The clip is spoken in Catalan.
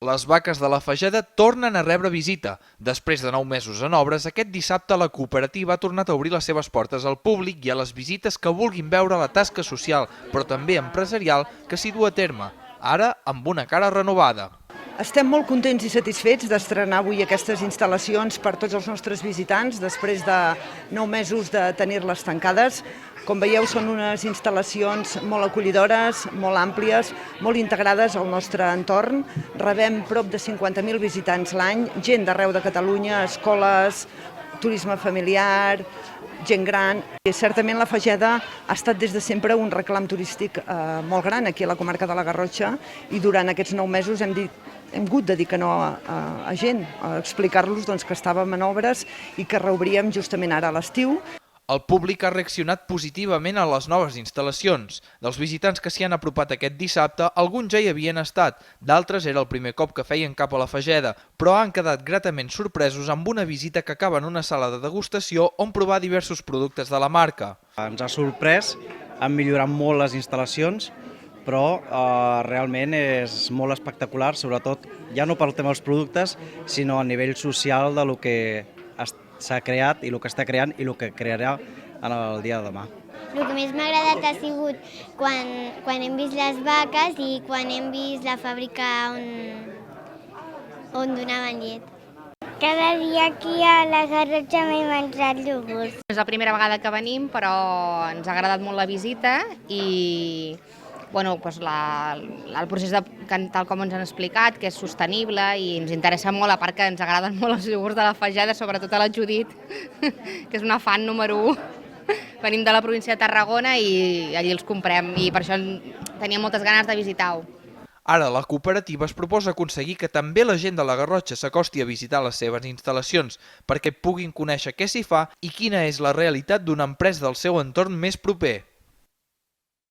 Les vaques de la Fageda tornen a rebre visita. Després de 9 mesos en obres, aquest dissabte la cooperativa ha tornat a obrir les seves portes al públic i a les visites que vulguin veure la tasca social, però també empresarial, que s'hi du a terme, ara amb una cara renovada. Estem molt contents i satisfets d'estrenar avui aquestes instal·lacions per tots els nostres visitants després de 9 mesos de tenir-les tancades. Com veieu, són unes instal·lacions molt acollidores, molt àmplies, molt integrades al nostre entorn. Rebem prop de 50.000 visitants l'any, gent d'arreu de Catalunya, escoles, turisme familiar, gent gran. I certament la Fageda ha estat des de sempre un reclam turístic molt gran aquí a la comarca de la Garrotxa i durant aquests 9 mesos hem hagut de dir que no a gent, a explicar-los que estàvem en obres i que reobríem justament ara a l'estiu. El públic ha reaccionat positivament a les noves instal·lacions. Dels visitants que s'hi han apropat aquest dissabte, alguns ja hi havien estat, d'altres era el primer cop que feien cap a la Fageda, però han quedat gratament sorpresos amb una visita que acaba en una sala de degustació on provar diversos productes de la marca. Ens ha sorprès, han millorat molt les instal·lacions, però realment és molt espectacular, sobretot ja no pel tema dels productes, sinó a nivell social de lo que s'ha creat i el que està creant i el que crearà en el dia de demà. El que més m'ha agradat ha sigut quan hem vist les vaques i quan hem vist la fàbrica on donaven llet. Cada dia aquí a la Garrotxa m'he menjat iogurts. És la primera vegada que venim, però ens ha agradat molt la visita i el procés, tal com ens han explicat, que és sostenible i ens interessa molt, a part que ens agraden molt els iogurts de la Fageda, sobretot a la Judit, que és una fan número 1. Venim de la província de Tarragona i allí els comprem i per això teníem moltes ganes de visitar-ho. Ara la cooperativa es proposa aconseguir que també la gent de la Garrotxa s'acosti a visitar les seves instal·lacions perquè puguin conèixer què s'hi fa i quina és la realitat d'una empresa del seu entorn més proper.